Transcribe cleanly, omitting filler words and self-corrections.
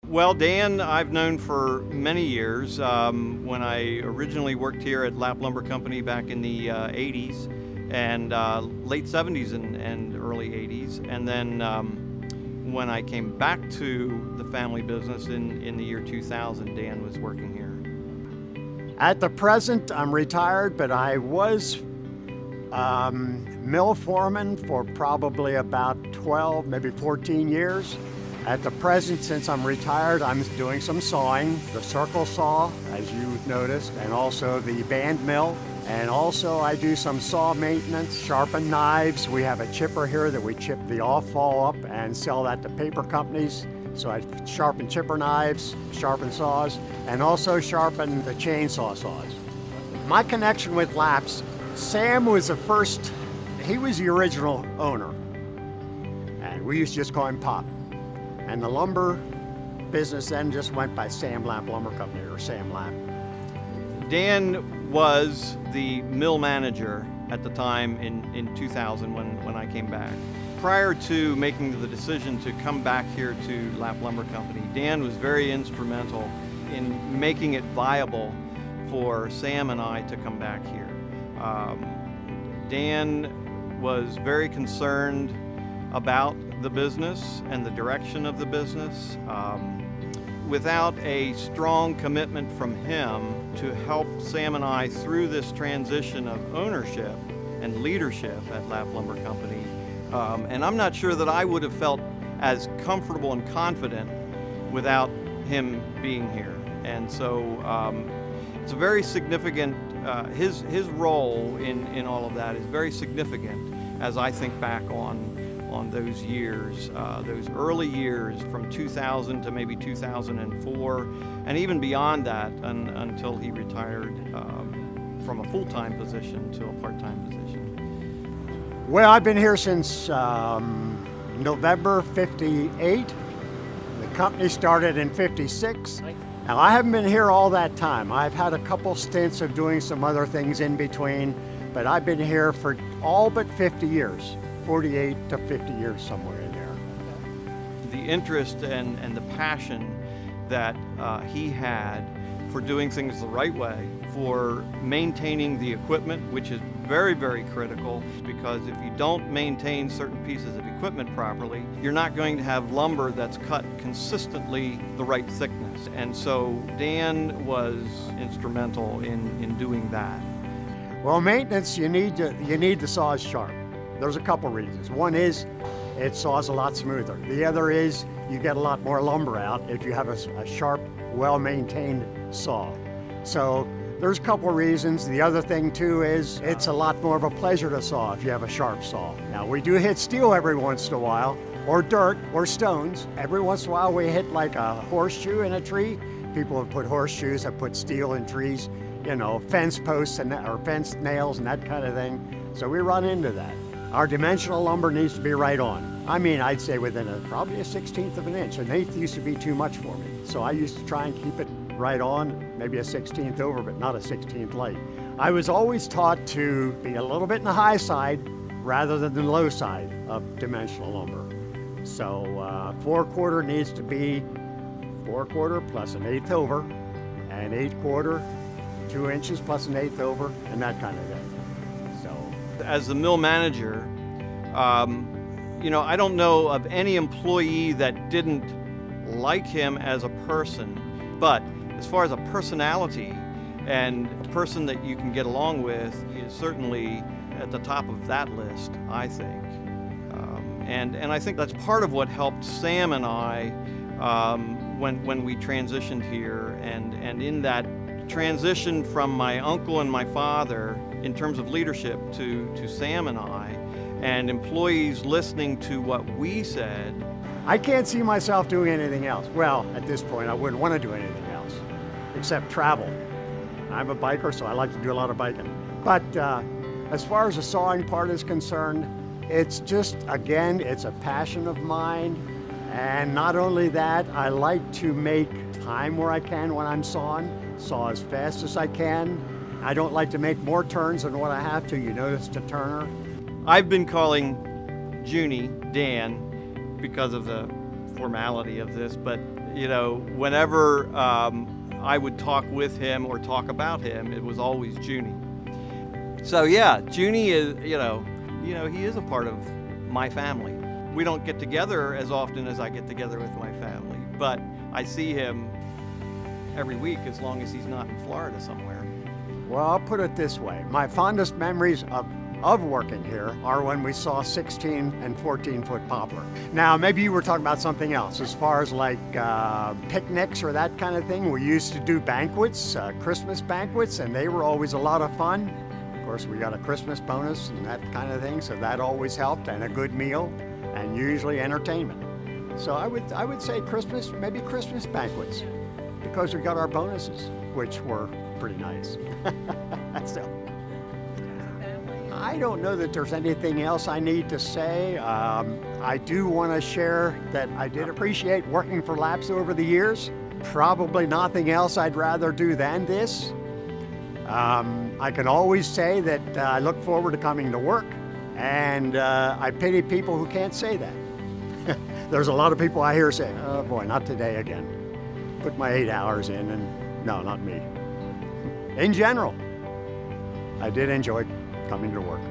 Well, Dan, I've known for many years. When I originally worked here at Lapp Lumber Company back in the 80s and late 70s and early 80s. And then when I came back to the family business in the year 2000, Dan was working here. At the present, I'm retired, but I was mill foreman for probably about 12, maybe 14 years. At the present, since I'm retired, I'm doing some sawing, the circle saw, as you noticed, and also the band mill. And also I do some saw maintenance, sharpen knives. We have a chipper here that we chip the off-fall up and sell that to paper companies. So I sharpen chipper knives, sharpen saws, and also sharpen the chainsaw saws. My connection with Lapps, Sam was he was the original owner. And we used to just call him Pop. And the lumber business then just went by Sam Lapp Lumber Company, or Sam Lapp. Dan was the mill manager at the time in 2000 when I came back. Prior to making the decision to come back here to Lapp Lumber Company, Dan was very instrumental in making it viable for Sam and I to come back here. Dan was very concerned about the business and the direction of the business. Without a strong commitment from him to help Sam and I through this transition of ownership and leadership at Lapp Lumber Company, and I'm not sure that I would have felt as comfortable and confident without him being here. And so it's a very significant, his role in all of that is very significant as I think back on those years, those early years from 2000 to maybe 2004, and even beyond that until he retired from a full-time position to a part-time position. Well, I've been here since November '58. The company started in '56. Now, I haven't been here all that time. I've had a couple stints of doing some other things in between, but I've been here for all but 50 years. 48 to 50 years, somewhere in there. The interest and the passion that he had for doing things the right way, for maintaining the equipment, which is very, very critical, because if you don't maintain certain pieces of equipment properly, you're not going to have lumber that's cut consistently the right thickness. And so Dan was instrumental in doing that. Well, maintenance, you need the saws sharp. There's a couple reasons. One is it saws a lot smoother. The other is you get a lot more lumber out if you have a sharp, well-maintained saw. So there's a couple reasons. The other thing too is it's a lot more of a pleasure to saw if you have a sharp saw. Now, we do hit steel every once in a while, or dirt, or stones. Every once in a while we hit like a horseshoe in a tree. People have put horseshoes, have put steel in trees, you know, fence posts or fence nails and that kind of thing. So we run into that. Our dimensional lumber needs to be right on. I mean, I'd say within probably a 1/16 of an inch. An eighth used to be too much for me. So I used to try and keep it right on, maybe a 1/16 over, but not a 1/16 late. I was always taught to be a little bit in the high side rather than the low side of dimensional lumber. So 4/4 needs to be 4/4 plus an eighth over, and 8/4, 2 inches plus an eighth over, and that kind of thing. As the mill manager, you know, I don't know of any employee that didn't like him as a person, but as far as a personality and a person that you can get along with, he is certainly at the top of that list, I think. And I think that's part of what helped Sam and I when we transitioned here, and in that transition from my uncle and my father in terms of leadership to Sam and I, and employees listening to what we said. I can't see myself doing anything else. Well, at this point, I wouldn't want to do anything else except travel. I'm a biker, so I like to do a lot of biking. But as far as the sawing part is concerned, it's just, again, it's a passion of mine. And not only that, I like to make time where I can when I'm sawing, saw as fast as I can. I don't like to make more turns than what I have to. You notice the turner. I've been calling Junie Dan because of the formality of this, but whenever I would talk with him or talk about him, it was always Junie. So yeah, Junie is, he is a part of my family. We don't get together as often as I get together with my family, but I see him every week as long as he's not in Florida somewhere. Well, I'll put it this way. My fondest memories of working here are when we saw 16 and 14-foot poplar. Now, maybe you were talking about something else, as far as like picnics or that kind of thing. We used to do banquets, Christmas banquets, and they were always a lot of fun. Of course, we got a Christmas bonus and that kind of thing, so that always helped, and a good meal, and usually entertainment. So I would say Christmas, maybe Christmas banquets, because we got our bonuses, which were pretty nice. So, I don't know that there's anything else I need to say. I do want to share that I did appreciate working for Lapps over the years. Probably nothing else I'd rather do than this. I can always say that I look forward to coming to work, and I pity people who can't say that. There's a lot of people I hear say, oh boy, not today again. Put my 8 hours in, and no, not me. In general, I did enjoy coming to work.